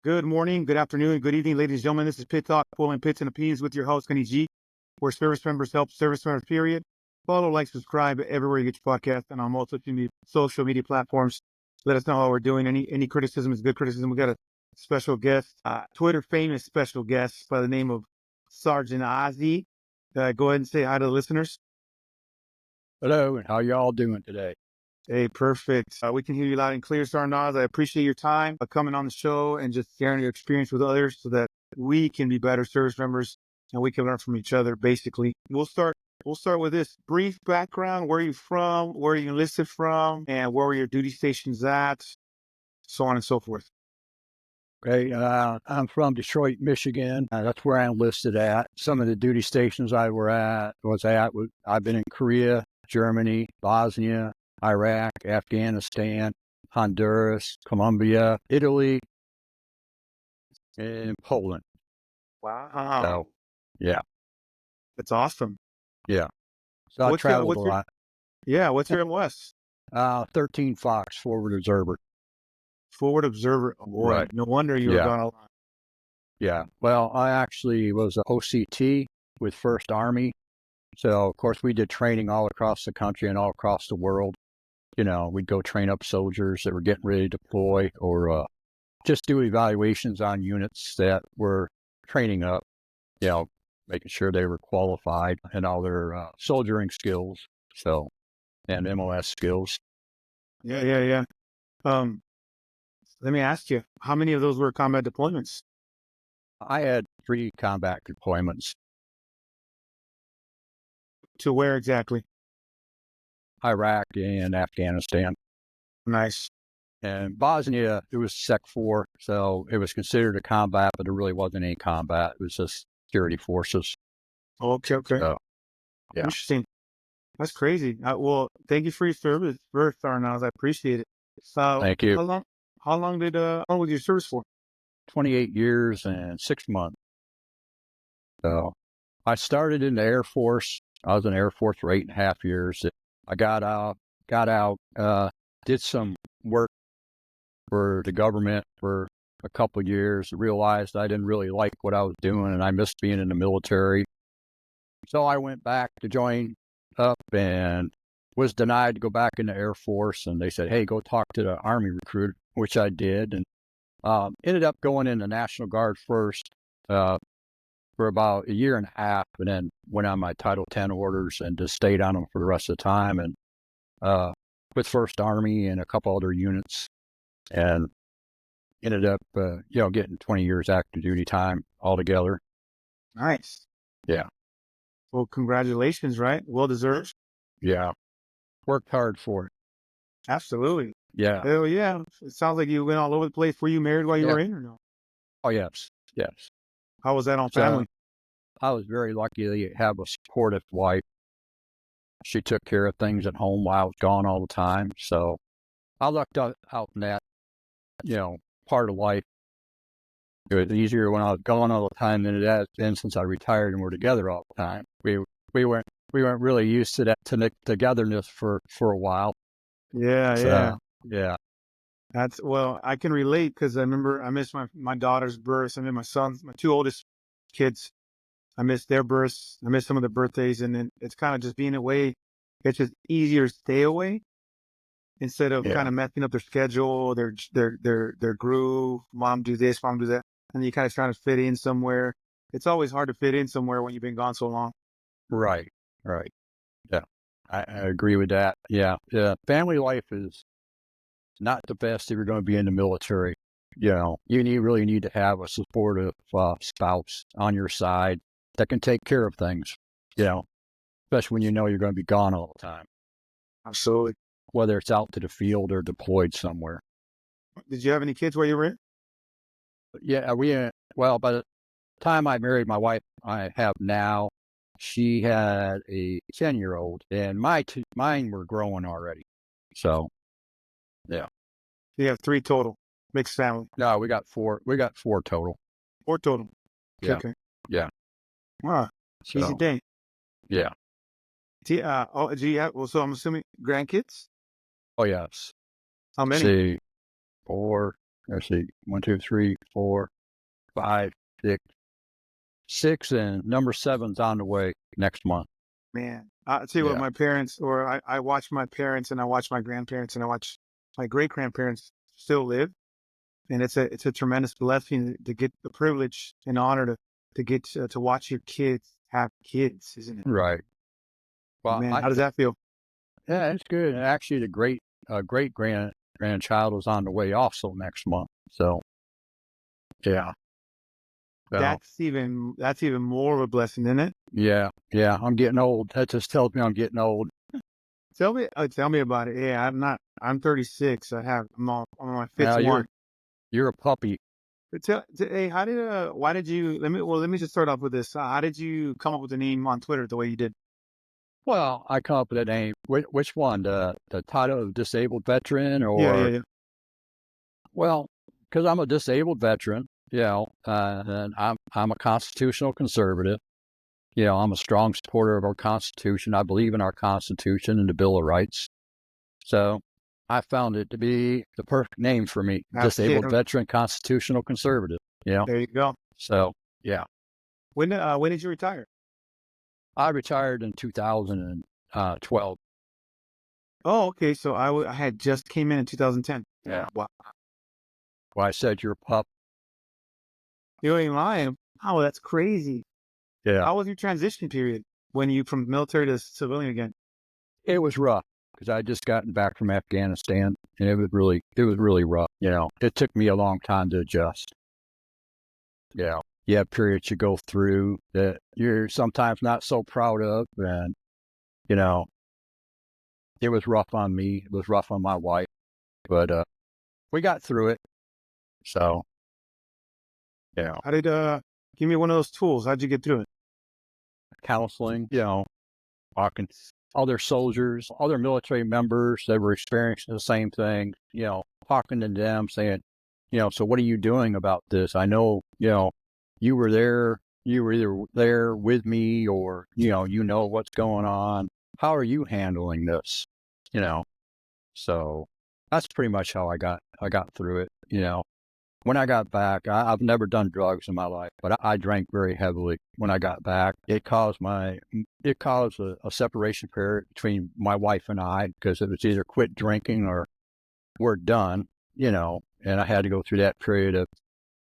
Good morning, good afternoon, good evening, ladies and gentlemen. This is Pit Talk, pulling pits and opinions with your host, Gunny G, where service members help service members, period. Follow, like, subscribe everywhere you get your podcast and on most social media platforms. Let us know how we're doing. Any criticism is good criticism. We got a special guest, Twitter famous special guest by the name of Sergeant Ozzy. Go ahead and say hi to the listeners. Hello, and how y'all doing today? Hey, perfect. We can hear you loud and clear, Sergeant Oz. I appreciate your time coming on the show and just sharing your experience with others so that we can be better service members and we can learn from each other, basically. We'll start with this brief background. Where are you from? Where are you enlisted from? And where were your duty stations at? So on and so forth. Okay, I'm from Detroit, Michigan. That's where I enlisted at. Some of the duty stations I've been in Korea, Germany, Bosnia, Iraq, Afghanistan, Honduras, Colombia, Italy, and Poland. Wow. So, yeah. That's awesome. Yeah. So I traveled a lot. Yeah, what's your MOS? 13 Fox, Forward Observer. Forward Observer. Oh, boy, Right. no wonder you were gone a lot. Yeah. Well, I actually was an OCT with 1st Army. So, of course, we did training all across the country and all across the world. You know, we'd go train up soldiers that were getting ready to deploy or just do evaluations on units that were training up, making sure they were qualified and all their soldiering skills, and MOS skills. Yeah. Let me ask you, how many of those were combat deployments? I had 3 combat deployments. To where exactly? Iraq and Afghanistan. Nice. And Bosnia, it was Sec 4, so it was considered a combat, but there really wasn't any combat. It was just security forces. Okay. So, yeah. Interesting. That's crazy. Well, thank you for your service, Sergeant. I appreciate it. Thank you. How long was your service for? 28 years and 6 months. So I started in the Air Force. I was in the Air Force for 8.5 years. I got out, did some work for the government for a couple of years, realized I didn't really like what I was doing and I missed being in the military. So I went back to join up and was denied to go back in the Air Force. And they said, hey, go talk to the Army recruiter, which I did. And ended up going in the National Guard first for about 1.5 years, and then went on my Title 10 orders and just stayed on them for the rest of the time. And with 1st Army and a couple other units, and ended up, getting 20 years active duty time altogether. Nice. Yeah. Well, congratulations, right? Well deserved. Yeah. Worked hard for it. Absolutely. Yeah. Hell yeah. It sounds like you went all over the place. Were you married while you were in or no? Oh, yes. How was that on family? I was very lucky to have a supportive wife. She took care of things at home while I was gone all the time. So I lucked out in that, part of life. It was easier when I was gone all the time than it has been since I retired and we're together all the time. We weren't really used to that togetherness for a while. Yeah. Yeah. I can relate because I remember I missed my daughter's births. I missed my 2 oldest kids. I missed their births. I missed some of the birthdays, and then it's kind of just being away. It's just easier to stay away instead of kind of messing up their schedule, their groove. Mom do this, mom do that, and you kind of trying to fit in somewhere. It's always hard to fit in somewhere when you've been gone so long. Right. Yeah, I agree with that. Yeah. Family life is not the best if you're going to be in the military. You really need to have a supportive spouse on your side that can take care of things, especially when you know you're going to be gone all the time. Absolutely. Whether it's out to the field or deployed somewhere. Did you have any kids while you were in? Yeah, by the time I married my wife I have now, she had a 10-year-old, and mine were growing already. So, yeah. You have 3 total. Mixed family. No, we got 4. We got 4 total. 4 total. Yeah. Okay. Yeah. Wow. Easy day. Yeah. Do you have? Well, so I'm assuming grandkids. Oh yes. How many? See, 4, let's see, 1, 2, 3, 4, 5, 6, 6, and number 7's on the way next month. Man, I'll tell you what, Yeah. my parents, or I watch my parents and I watch my grandparents and I watch my great grandparents still live. And it's a tremendous blessing to get the privilege and honor to get to watch your kids have kids, isn't it? Right. Well, Man, how does that feel? yeah, it's good. And actually, the great grandchild is on the way also next month. So, yeah. So, That's even more of a blessing, isn't it? yeah, I'm getting old. That just tells me I'm getting old. Tell me about it. Yeah, I'm 36. I'm on my fifth Now one. you're a puppy. But hey, why did you, let me just start off with this. How did you come up with the name on Twitter the way you did? Well, I come up with a name. Which one? The title of disabled veteran, Yeah, yeah, or yeah. well, because I'm a disabled veteran, and I'm a constitutional conservative. I'm a strong supporter of our Constitution. I believe in our Constitution and the Bill of Rights. So I found it to be the perfect name for me. Disabled Absolutely. veteran, constitutional conservative. There you go. So yeah, When did you retire? I retired in 2012. Oh, okay. So I had just came in 2010. Yeah. Wow. Well, I said you're a pup. You ain't lying. Oh, that's crazy. Yeah. How was your transition period when you from military to civilian again? It was rough because I had just gotten back from Afghanistan, and it was really rough. It took me a long time to adjust. You have periods you go through that you're sometimes not so proud of, and you know, it was rough on me. It was rough on my wife, but we got through it. So, yeah, How did give me one of those tools? How'd you get through it? counseling, talking to other soldiers, other military members that were experiencing the same thing, talking to them, saying, so what are you doing about this? I know, you were there, you were either there with me, or, what's going on. How are you handling this? You know, so that's pretty much how I got through it. When I got back, I've never done drugs in my life, but I drank very heavily when I got back. It caused a separation period between my wife and I, because it was either quit drinking or we're done, and I had to go through that period of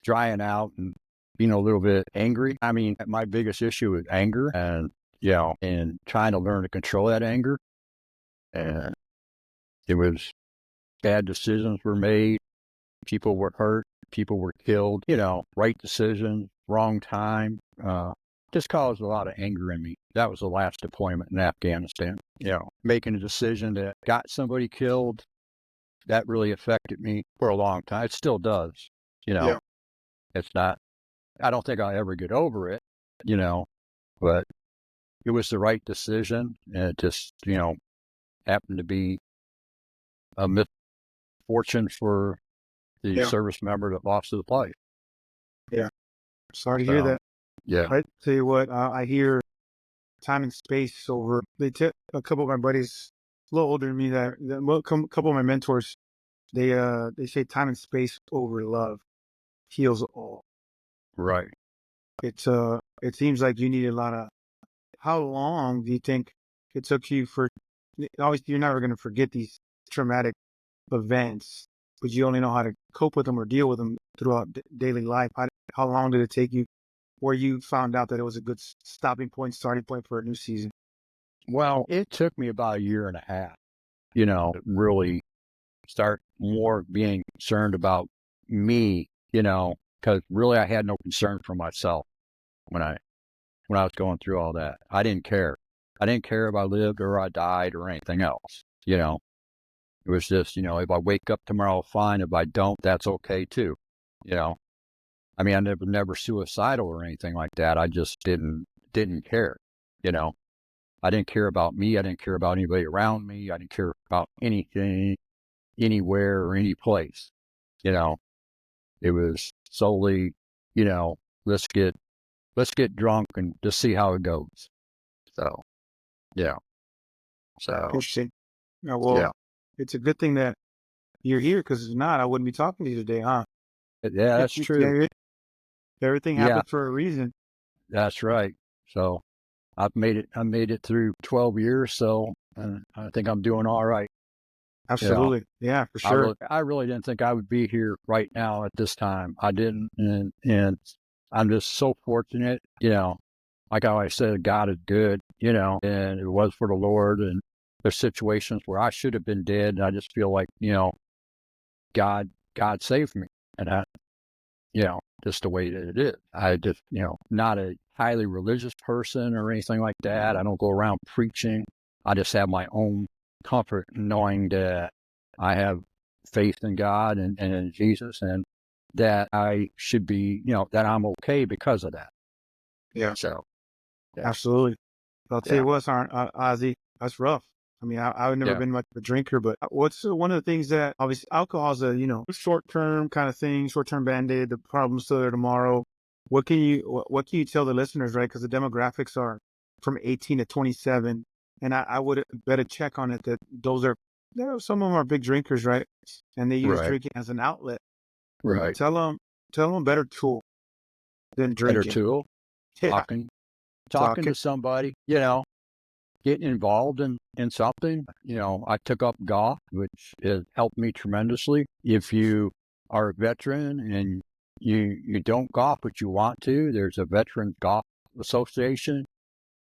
drying out and being a little bit angry. I mean, my biggest issue was anger, and trying to learn to control that anger. And it was bad decisions were made. People were hurt. People were killed. Right decision, wrong time. Just caused a lot of anger in me. That was the last deployment in Afghanistan. Making a decision that got somebody killed, that really affected me for a long time. It still does. Yeah. It's not, I don't think I'll ever get over it, but it was the right decision. And it just, happened to be a misfortune for the Yeah. service member that lost his life. Yeah. Sorry to hear So, that. yeah. I tell you what, I hear time and space over. They took a couple of my buddies, a little older than me, couple of my mentors. They say time and space over love heals all. Right. It seems like you need a lot of. How long do you think it took you for? Obviously, you're never going to forget these traumatic events, but you only know how to cope with them or deal with them throughout daily life. How long did it take you where you found out that it was a good starting point for a new season? Well, it took me about a year and a half, to really start more being concerned about me, because really I had no concern for myself when I was going through all that. I didn't care. I didn't care if I lived or I died or anything else. It was just, if I wake up tomorrow, fine. If I don't, that's okay too. You know, I mean, I never suicidal or anything like that. I just didn't care. You know, I didn't care about me. I didn't care about anybody around me. I didn't care about anything, anywhere or any place. You know, it was solely, you know, let's get drunk and just see how it goes. So, yeah. So, Interesting. Yeah, well, yeah. it's a good thing that you're here, because if not, I wouldn't be talking to you today, huh? Yeah, that's true. Yeah, everything Yeah, happens for a reason. that's right. So I made it through 12 years. So I think I'm doing all right. You know, Absolutely. Yeah, for sure. I really didn't think I would be here right now at this time. I didn't. And I'm just so fortunate, like how I said, God is good, and it was for the Lord. And there's situations where I should have been dead. And I just feel like, God saved me. And just the way that it is. I just, not a highly religious person or anything like that. I don't go around preaching. I just have my own comfort knowing that I have faith in God and in Jesus, and that I should be, that I'm okay because of that. Yeah, So, yeah, absolutely. I'll tell yeah, you what, Ozzy, that's rough. I mean, I've never yeah, been much of a drinker, but what's one of the things that obviously alcohol is a, short-term kind of thing, short-term band-aid, the problem's still there tomorrow. What can you tell the listeners, right? Because the demographics are from 18 to 27. And I would bet a check on it that some of them are big drinkers, right? And they use right, drinking as an outlet. right. Tell them a better tool than Better drinking. tool, Yeah. talking Talking. to somebody, getting involved in something. I took up golf, which has helped me tremendously. If you are a veteran and you don't golf, but you want to, there's a veteran golf association.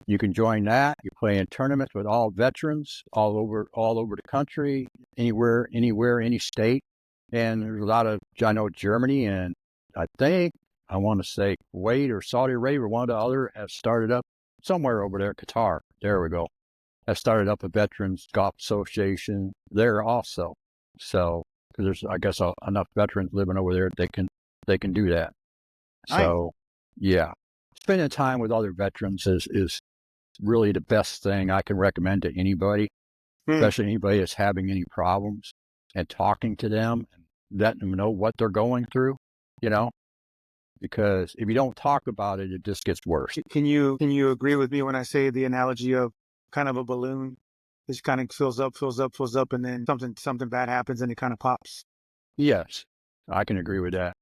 You can join that. You play in tournaments with all veterans all over the country, anywhere, any state. And there's a lot of, I know Germany and I want to say Kuwait or Saudi Arabia, one or the other, has started up somewhere over there, Qatar. There we go. Has started up a Veterans Golf Association there also. So, because there's, I guess, enough veterans living over there, they can do that. Nice. So, yeah, spending time with other veterans is really the best thing I can recommend to anybody, Hmm. especially anybody that's having any problems, and talking to them and letting them know what they're going through, you know, because if you don't talk about it, it just gets worse. Can you agree with me when I say the analogy of kind of a balloon? This kind of fills up, and then something bad happens and it kind of pops. Yes, I can agree with that.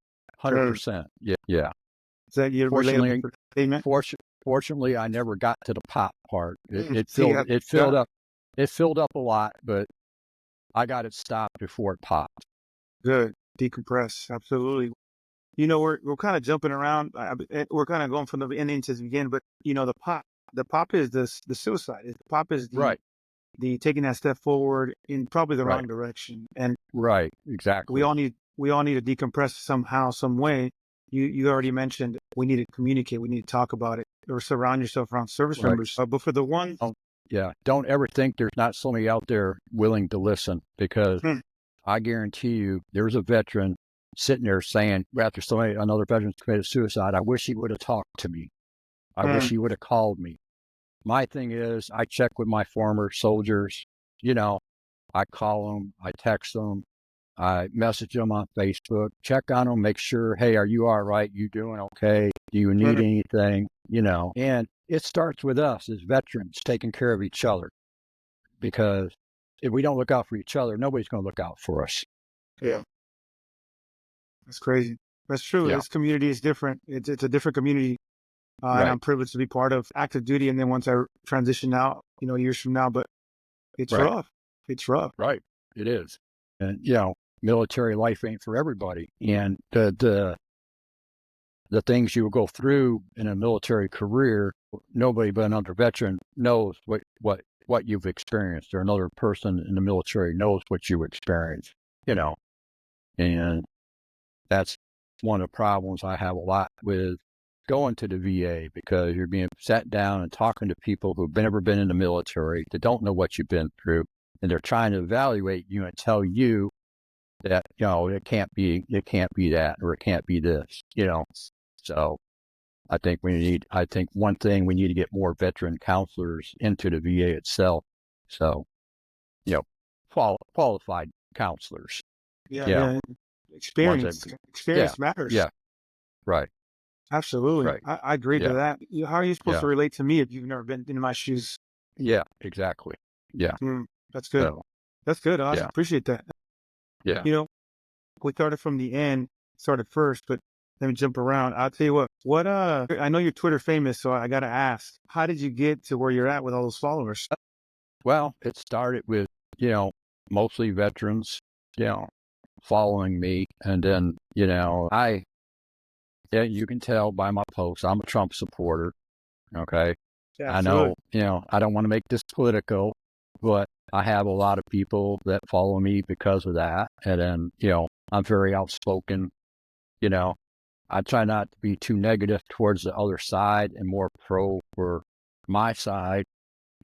Mm. 100%. Yeah. Yeah. Is that your relatable Fortunately, statement? fortunately, I never got to the pop part. See, yeah, It filled up a lot, but I got it stopped before it popped. good. Decompress. Absolutely. We're kind of jumping around. We're kind of going from the ending to the beginning, but the pop is the suicide. The pop is Right. the taking that step forward in probably the Right. wrong direction. And Right. we Exactly. all need we all need to decompress somehow, some way. You already mentioned we need to communicate. We need to talk about it or surround yourself around service Right. members. But for the ones, Don't, yeah. Don't ever think there's not somebody out there willing to listen, because hmm, I guarantee you there's a veteran sitting there saying, after another veteran's committed suicide, I wish he would have talked to me. I hmm, wish he would have called me. My thing is, I check with my former soldiers. You know, I call them, I text them, I message them on Facebook, check on them, make sure, hey, are you all right? You doing okay? Do you need hmm, anything? And it starts with us as veterans taking care of each other, because if we don't look out for each other, nobody's going to look out for us. yeah, that's crazy. That's true. Yeah, This community is different. It's a different community, and right, I'm privileged to be part of active duty. And then once I transition out, years from now, but it's right, rough. It's rough. right. It is. And, military life ain't for everybody. And the things you will go through in a military career, nobody but another veteran knows what you've experienced, or another person in the military knows what you experienced, you know, and that's one of the problems I have a lot with going to the VA, because you're being sat down and talking to people who've never been in the military, that don't know what you've been through, and they're trying to evaluate you and tell you that, it can't be that, or it can't be this. So I think one thing, we need to get more veteran counselors into the VA itself. So, you know, qualified counselors, Yeah, you know, yeah. ones that, yeah, Experience matters. yeah, right, Absolutely. right. I agree to Yeah, that. How are you supposed yeah, to relate to me if you've never been in my shoes? yeah, exactly. Yeah. Mm, that's good. So, That's good. I yeah, appreciate that. Yeah. You know, we started from the end, started first, but let me jump around. I'll tell you what, I know you're Twitter famous, so I got to ask, how did you get to where you're at with all those followers? Well, it started with, mostly veterans, you know, following me. And then, yeah, you can tell by my posts, I'm a Trump supporter. Okay. Yeah, I absolutely. know, I don't want to make this political, but I have a lot of people that follow me because of that. And then, I'm very outspoken, you know, I try not to be too negative towards the other side and more pro for my side.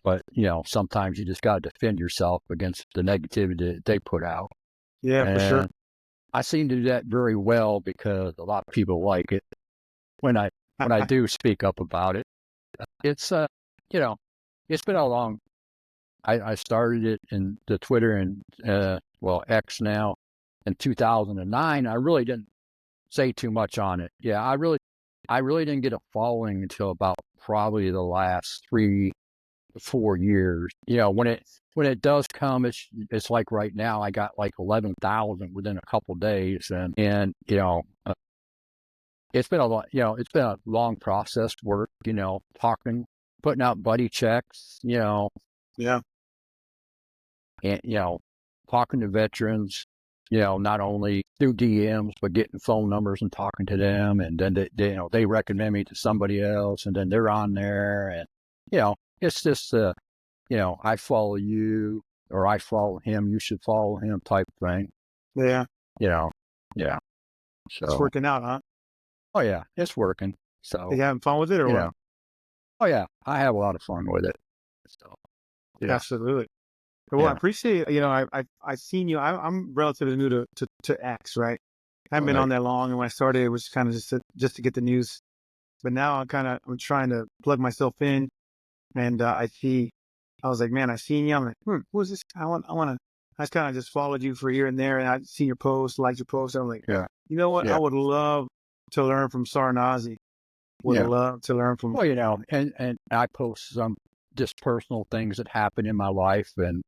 But, sometimes you just got to defend yourself against the negativity that they put out. Yeah, for sure. And I seem to do that very well because a lot of people like it when I do speak up about it. It's, you know, it's been a long, I started it in the Twitter and, X now in 2009. I really didn't say too much on it. Yeah, I really didn't get a following until about probably the last 3 to 4 years. When it does come, it's like right now I got like 11,000 within a couple days, and it's been a lot. It's been a long process work. Talking, putting out buddy checks. Yeah. And talking to veterans. Not only through DMs, but getting phone numbers and talking to them, and then they recommend me to somebody else, and then they're on there, and it's just I follow you or I follow him, you should follow him type thing. Yeah. You know, yeah. It's So, working out, huh? oh yeah, it's working. Are So, you having fun with it or you what? know, oh yeah, I have a lot of fun with it. So, yeah, Absolutely. Well, I yeah, appreciate, I seen you. I'm relatively new to X, right? I haven't been right, on that long. And when I started, it was kind of just to get the news. But now I'm trying to plug myself in. And I was like, man, I seen you. I'm like, who is this? I just kind of just followed you for here and there. And I seen your post, liked your post. I'm like, yeah, you know what? I yeah, would love to learn from Sarnazi. Would yeah. love to learn from. Well, and I post some just personal things that happen in my life, and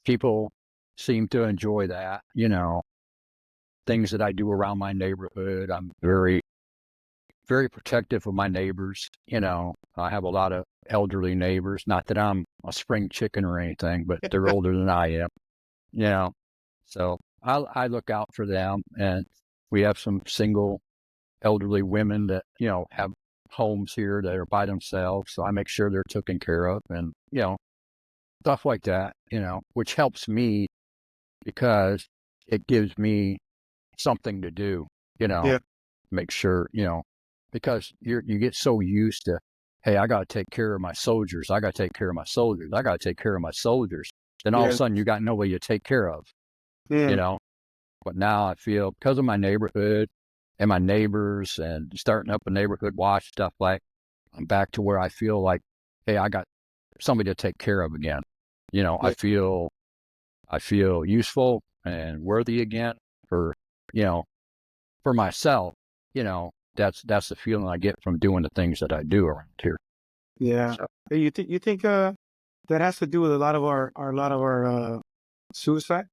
people seem to enjoy that. Things that I do around my neighborhood. I'm very very protective of my neighbors. I have a lot of elderly neighbors. Not that I'm a spring chicken or anything, but they're older than I am. You know, so I look out for them, and we have some single elderly women that have homes here that are by themselves. So I make sure they're taken care of, and stuff like that. Which helps me because it gives me something to do. You know, Yeah, make sure, because you get so used to, hey, I got to take care of my soldiers. I got to take care of my soldiers. I got to take care of my soldiers. Then all of a yeah, sudden you got nobody to take care of, you yeah, know. But now I feel because of my neighborhood and my neighbors and starting up a neighborhood watch stuff, like I'm back to where I feel like, hey, I got somebody to take care of again. yeah, I feel useful and worthy again for, you know, for myself, that's the feeling I get from doing the things that I do around here. yeah. So Hey, you think that has to do with a lot of our suicide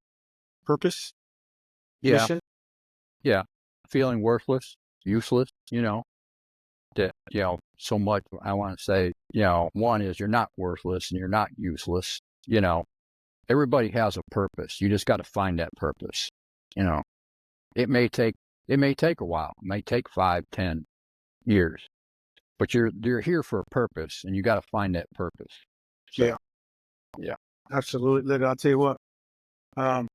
purpose yeah, mission? yeah, feeling worthless, useless, that, so much I want to say, one is you're not worthless and you're not useless. Everybody has a purpose. You just got to find that purpose. You know, it may take, it may take a while. It may take 5, 10 years, but you're here for a purpose and you got to find that purpose. So, Yeah, yeah. absolutely. Look, I'll tell you what. Um,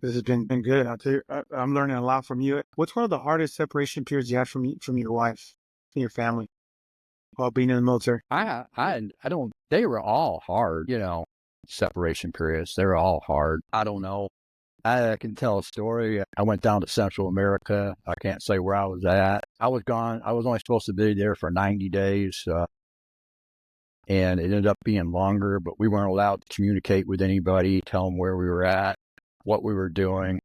this has been good. I'll tell you, I'm learning a lot from you. What's one of the hardest separation periods you had from your wife, from your family, while being in the military? I don't, they were all hard, separation periods. They were all hard. I don't know. I can tell a story. I went down to Central America. I can't say where I was at. I was gone. I was only supposed to be there for 90 days. And it ended up being longer, but we weren't allowed to communicate with anybody, tell them where we were at, what we were doing,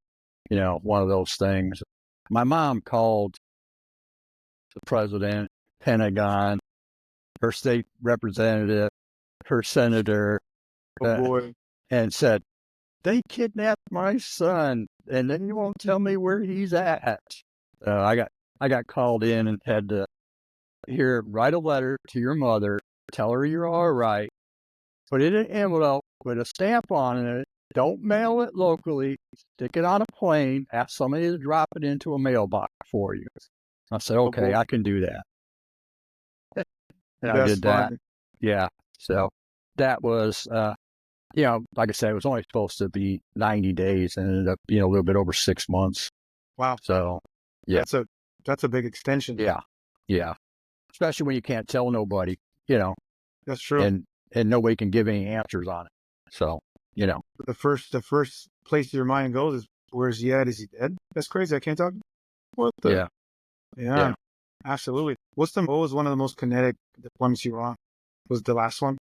one of those things. My mom called the president, Pentagon, her state representative, her senator, Oh boy. and said, they kidnapped my son, and then you won't tell me where he's at. I got called in and had to write a letter to your mother, tell her you're all right, put it in an envelope, put a stamp on it, don't mail it locally, stick it on a plane, ask somebody to drop it into a mailbox for you. I said, okay, I can do that. And I did that. Yeah. So that was, like I said, it was only supposed to be 90 days and ended up being a little bit over 6 months. Wow. So, yeah. That's a big extension. Yeah. Yeah. Especially when you can't tell nobody, That's true. and nobody can give any answers on it. So, The first place your mind goes is, where's he at? Is he dead? That's crazy. I can't talk. What the? Yeah. Absolutely. What was one of the most kinetic deployments you were on? Was the last one?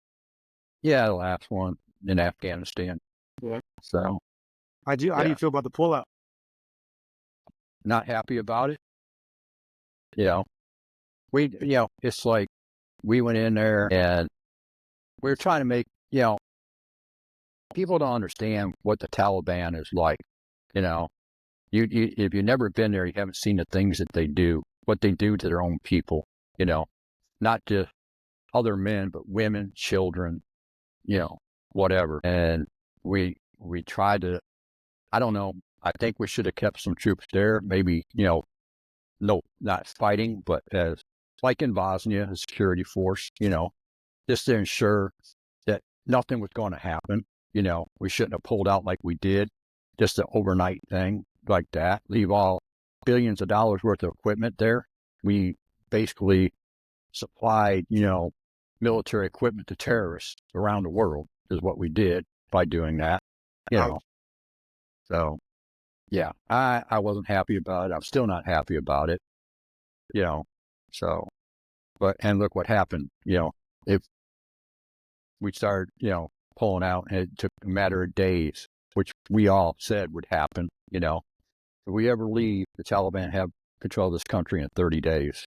Yeah, the last one in Afghanistan. Yeah. So, How do you feel about the pullout? Not happy about it. It's like we went in there and we were trying to make, people don't understand what the Taliban is like. You if you've never been there, you haven't seen the things that they do, what they do to their own people, not just other men, but women, children, whatever. And we tried to, I don't know, I think we should have kept some troops there, maybe, no, not fighting, but as like in Bosnia, a security force, just to ensure that nothing was going to happen. We shouldn't have pulled out like we did, just an overnight thing like that, leave all billions of dollars worth of equipment there. We basically supplied, military equipment to terrorists around the world is what we did by doing that, So, yeah, I wasn't happy about it. I'm still not happy about it, so, and look what happened, if we started, pulling out and it took a matter of days, which we all said would happen, if we ever leave, the Taliban have control of this country in 30 days.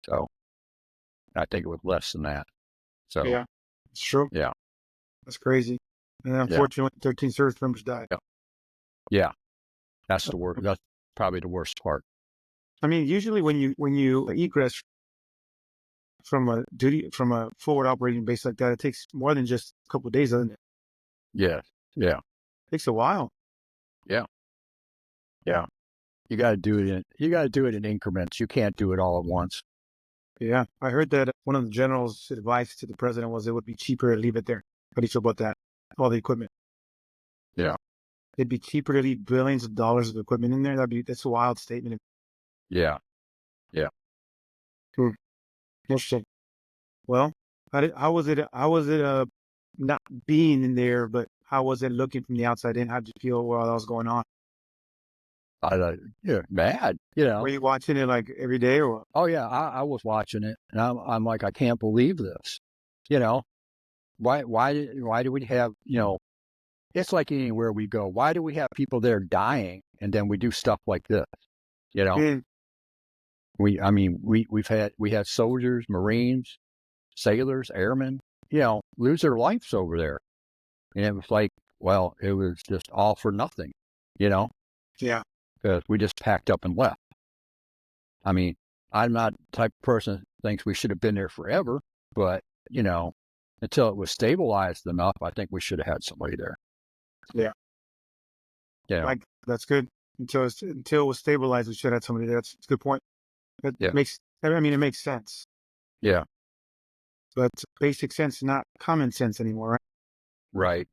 So I think it was less than that. So yeah, it's true. Yeah. That's crazy. And unfortunately, 13 service members died. Yeah. That's the worst. That's probably the worst part. I mean, usually when you egress from a forward operating base like that, it takes more than just a couple of days, doesn't it? Yeah. Yeah. It takes a while. Yeah. Yeah. You got to do it in increments. You can't do it all at once. Yeah. I heard that one of the general's advice to the president was it would be cheaper to leave it there. How do you feel about that? All the equipment. Yeah. It'd be cheaper to leave billions of dollars of equipment in there. That's a wild statement. Yeah. Yeah. Interesting. Well, how was it not being in there, but how was it looking from the outside in? How did you feel while that was going on? Mad, Were you watching it like every day or what? Oh yeah, I was watching it, and I'm like, I can't believe this. Why do we have, it's like anywhere we go. Why do we have people there dying, and then we do stuff like this? We had soldiers, Marines, sailors, airmen, lose their lives over there, and it was like, well, it was just all for nothing, Yeah. because we just packed up and left. I mean, I'm not the type of person that thinks we should have been there forever, but, until it was stabilized enough, I think we should have had somebody there. Yeah. Yeah. That's good. Until it was stabilized, we should have had somebody there. That's a good point. It makes sense. Yeah. But basic sense, not common sense anymore, right? Right.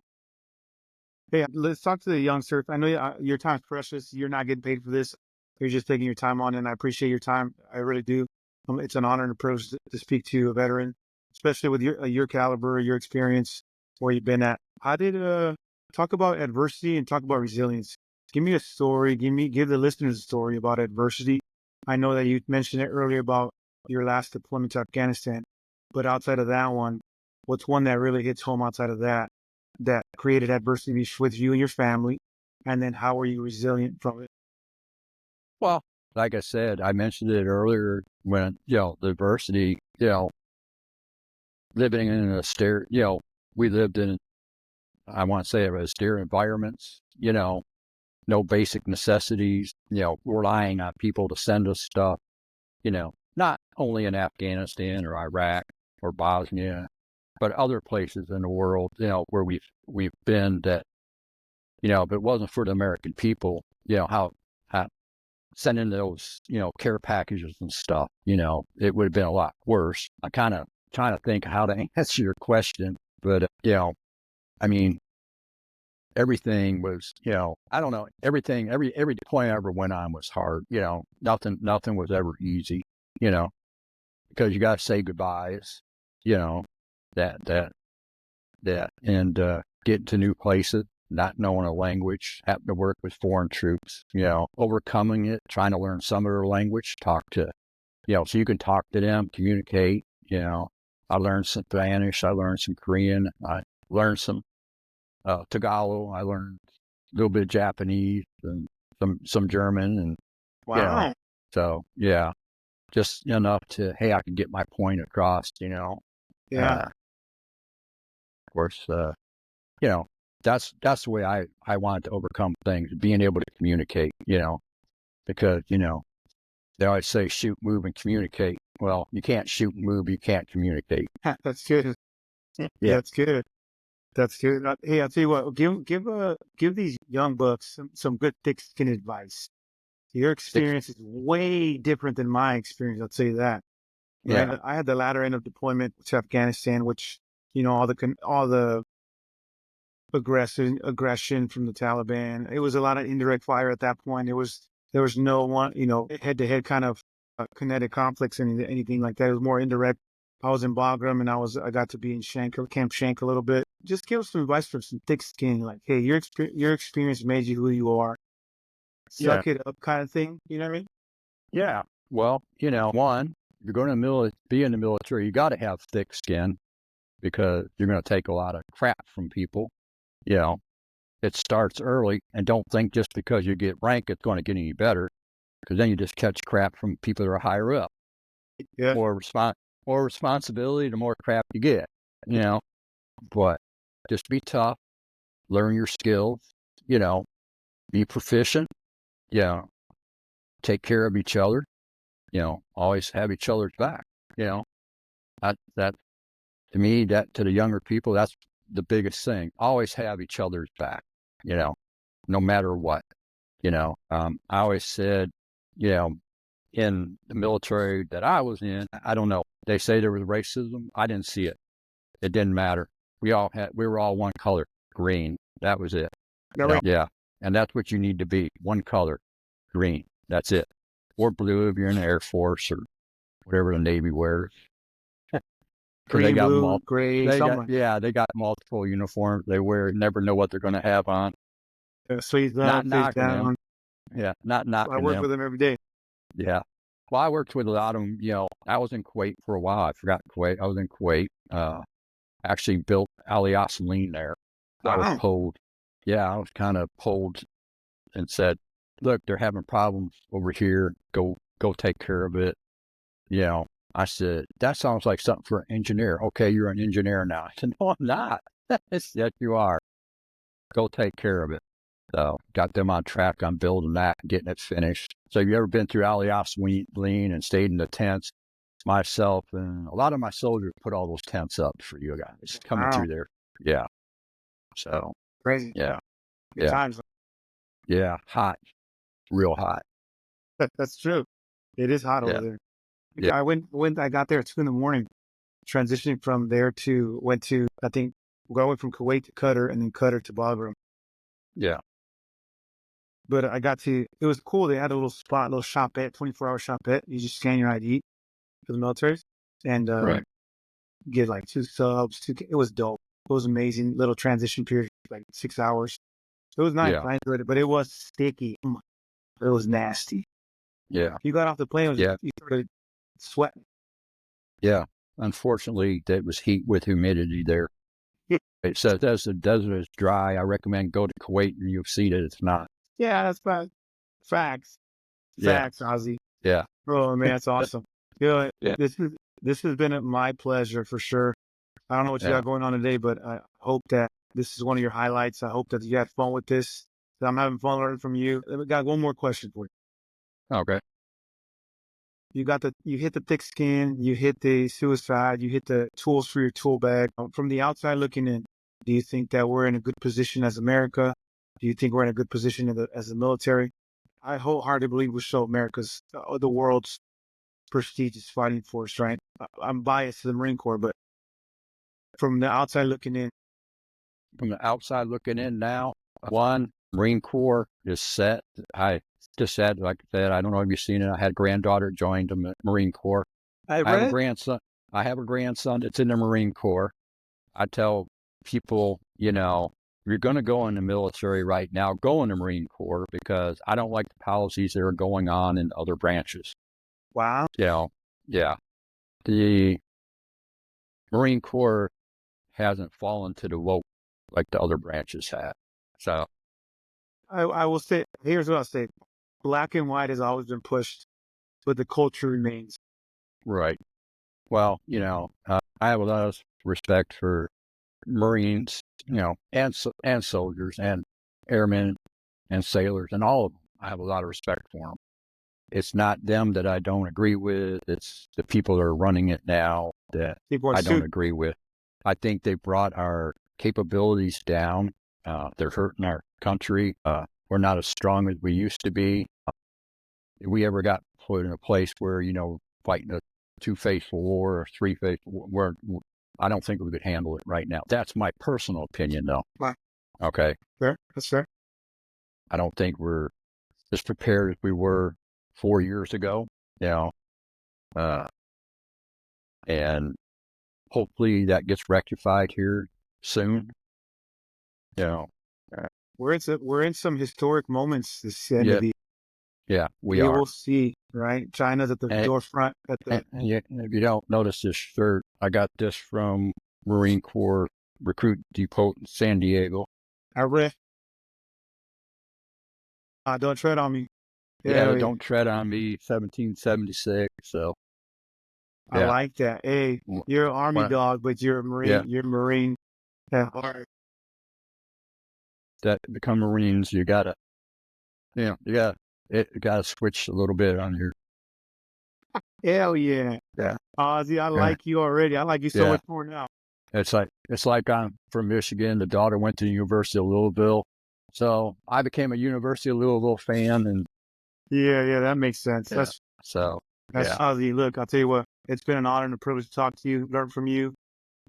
Hey, let's talk to the youngster. I know your time's precious. You're not getting paid for this. You're just taking your time on it, and I appreciate your time. I really do. It's an honor and a privilege to speak to a veteran, especially with your caliber, your experience, where you've been at. How did talk about adversity and talk about resilience? Give me a story. Give the listeners a story about adversity. I know that you mentioned it earlier about your last deployment to Afghanistan, but outside of that one, what's one that really hits home outside of that created adversity with you and your family, and then how were you resilient from it? Well, like I said, I mentioned it earlier when, the adversity, living in we lived in, I want to say, austere environments, no basic necessities, relying on people to send us stuff, not only in Afghanistan or Iraq or Bosnia, but other places in the world, where we've been that, if it wasn't for the American people, how sending those, care packages and stuff, it would have been a lot worse. I kind of trying to think how to answer your question, but, I mean, everything was, I don't know, everything, every deployment I ever went on was hard, nothing was ever easy, because you got to say goodbyes, that, and, getting to new places, not knowing a language, having to work with foreign troops, overcoming it, trying to learn some of their language, talk to, so you can talk to them, communicate, I learned some Spanish, I learned some Korean, I learned some Tagalog, I learned a little bit of Japanese and some German, and, Wow. so, yeah, just enough to, hey, I can get my point across, Yeah. of course, that's the way I wanted to overcome things, being able to communicate, because, they always say shoot, move, and communicate. Well, you can't shoot and move, you can't communicate. That's good. Yeah. That's good. That's good. Hey, I'll tell you what. Give these young bucks some good thick skin advice. Your experience is way different than my experience. I'll tell you that. Right. Yeah. I had the latter end of deployment to Afghanistan, which all the aggression from the Taliban. It was a lot of indirect fire at that point. There was no one head to head kind of kinetic conflicts and anything like that. It was more indirect. I was in Bagram and I got to be in Camp Shank a little bit. Just give us some advice for some thick skin, like, hey, your experience made you who you are. Suck it up, kind of thing. You know what I mean? Yeah. Well, one, you're going to be in the military, you got to have thick skin because you're going to take a lot of crap from people. It starts early, and don't think just because you get rank, it's going to get any better, because then you just catch crap from people that are higher up. Yeah. More responsibility, the more crap you get, but just be tough, learn your skills, be proficient, take care of each other, always have each other's back, that to me, that to the younger people, that's the biggest thing. Always have each other's back, no matter what, I always said, in the military that I was in, I don't know, they say there was racism. I didn't see it. It didn't matter. We were all one color, green. That was it. Yeah. And that's what you need to be. One color, green. That's it. Or blue if you're in the Air Force or whatever the Navy wears. Green, blue, gray, something. They got multiple uniforms they wear. Never know what they're going to have on. Sleeves Not up, face knocking down. them. Yeah, not knocking I them. work with them every day. Yeah. Well, I worked with a lot of them. I was in Kuwait for a while. I forgot Kuwait. I was in Kuwait. Actually built Ali Lean there. Wow. I was pulled. Yeah, I was kind of pulled and said, look, they're having problems over here. Go take care of it. I said, that sounds like something for an engineer. Okay, you're an engineer now. I said, no, I'm not. Yes, you are. Go take care of it. So got them on track on building that, getting it finished. So have you ever been through Ali Lean and stayed in the tents? Myself and a lot of my soldiers put all those tents up for you guys coming through there. Yeah. So crazy. Yeah. Good times. Yeah. Hot. Real hot. That's true. It is hot over there. Yeah. I got there at 2 a.m, transitioning from there went to, I think, going from Kuwait to Qatar and then Qatar to Bagram. Yeah. But it was cool. They had a little shopette, 24-hour shopette. You just scan your ID for the military and get like 2 subs. It was dope. It was amazing. Little transition period, like 6 hours. It was nice. Yeah. I enjoyed it, but it was sticky. It was nasty. Yeah. You got off the plane, you started sweating. Yeah. Unfortunately, that was heat with humidity there. It says as the desert is dry, I recommend go to Kuwait and you'll see that it's not. Yeah, that's fine. Facts. Facts, Ozzy. Yeah. Oh man, that's awesome. This has been my pleasure for sure. I don't know what you got going on today, but I hope that this is one of your highlights. I hope that you had fun with this. So I'm having fun learning from you. We got one more question for you. Okay. You hit the thick skin, you hit the suicide, you hit the tools for your tool bag. From the outside looking in, do you think that we're in a good position as America? Do you think we're in a good position as a military? I wholeheartedly believe we show America's, the world's prestigious fighting force, right? I'm biased to the Marine Corps, but from the outside looking in. From the outside looking in now, one, Marine Corps is set. I just said, like I said, I don't know if you've seen it. I had a granddaughter joined the Marine Corps. I have a grandson. I have a grandson that's in the Marine Corps. I tell people, you're going to go in the military right now, go in the Marine Corps, because I don't like the policies that are going on in other branches. Wow. Yeah. The Marine Corps hasn't fallen to the woke like the other branches have. So I will say, here's what I'll say. Black and white has always been pushed, but the culture remains. Right. Well, I have a lot of respect for Marines, and soldiers and airmen and sailors and all of them. I have a lot of respect for them. It's not them that I don't agree with. It's the people that are running it now that I don't agree with. I think they brought our capabilities down. They're hurting our country. We're not as strong as we used to be. If we ever got put in a place where, fighting a two-faced war or three-faced war, I don't think we could handle it right now. That's my personal opinion, though. Wow. Okay. Fair. That's fair. I don't think we're as prepared as we were 4 years ago, and hopefully that gets rectified here soon. We're in some historic moments this end of the year. Yeah, we are. We'll see, right? China's at the forefront. And if you don't notice this shirt, I got this from Marine Corps Recruit Depot in San Diego. I read. Don't tread on me. Yeah, don't tread on me, 1776. So I like that. Hey, you're an Army dog, but you're a Marine. Yeah. You're a Marine. Yeah. Hard. That become Marines, you gotta switch a little bit on your. Hell yeah. Yeah. Ozzy, I like you already. I like you so much more now. It's like I'm from Michigan. The daughter went to the University of Louisville. So I became a University of Louisville fan, and yeah, that makes sense. Yeah. That's Ozzy. Look, I'll tell you what, it's been an honor and a privilege to talk to you, learn from you,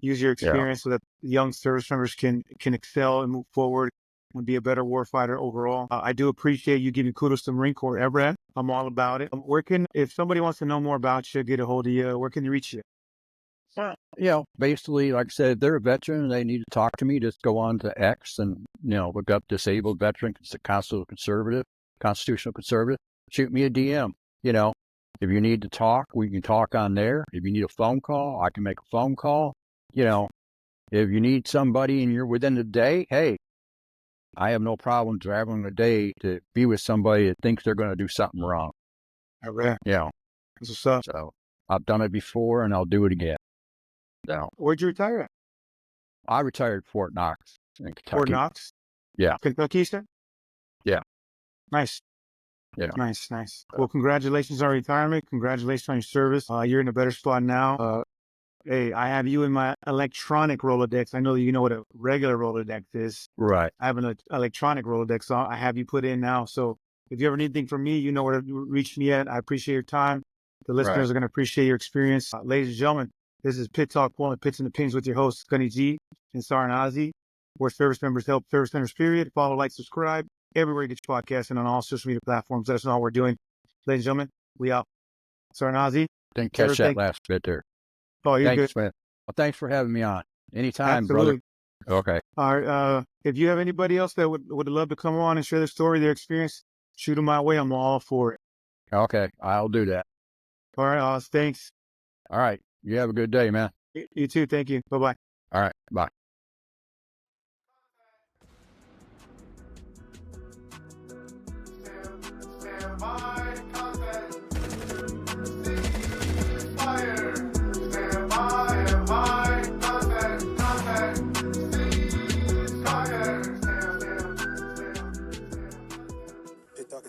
use your experience so that young service members can excel and move forward and be a better warfighter overall. I do appreciate you giving kudos to the Marine Corps, Everett. I'm all about it. If somebody wants to know more about you, get a hold of you, where can they reach you? Basically, like I said, if they're a veteran and they need to talk to me, just go on to X and, look up disabled veteran, constitutional conservative, shoot me a DM. If you need to talk, we can talk on there. If you need a phone call, I can make a phone call. If you need somebody and you're within the day, hey, I have no problem traveling a day to be with somebody that thinks they're going to do something wrong. I read. Yeah. That's what's up. So I've done it before and I'll do it again. So, where'd you retire at? I retired at Fort Knox in Kentucky. Fort Knox? Yeah. Kentucky, sir? Yeah. Nice. Yeah. Nice. Well, congratulations on retirement. Congratulations on your service. You're in a better spot now. Hey, I have you in my electronic Rolodex. I know you know what a regular Rolodex is. Right. I have an electronic Rolodex, so I have you put in now. So if you ever need anything from me, you know where to reach me at. I appreciate your time. The listeners are going to appreciate your experience. Ladies and gentlemen, this is Pit Talk, pulling pits and opinions with your hosts, Gunny G and Sarn Ozzy, where service members help service members, period. Follow, like, subscribe everywhere you get your podcast and on all social media platforms. That's all we're doing. Ladies and gentlemen, we out. Sarn Ozzy. Didn't catch that last bit there. Oh, you're Thanks, good. man. Well, thanks for having me on. Anytime, Absolutely. Brother. Okay. All right. If you have anybody else that would love to come on and share their story, their experience, shoot them my way. I'm all for it. Okay. I'll do that. All right, Oz. Thanks. All right. You have a good day, man. You too. Thank you. Bye-bye. All right. Bye.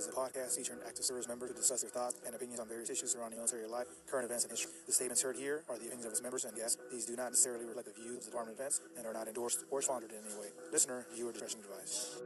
is a podcast featuring active service members who discuss their thoughts and opinions on various issues surrounding military life, current events, and history. The statements heard here are the opinions of its members and guests. These do not necessarily reflect the views of the Department of Defense and are not endorsed or sponsored in any way. Listener, viewer discretion advised.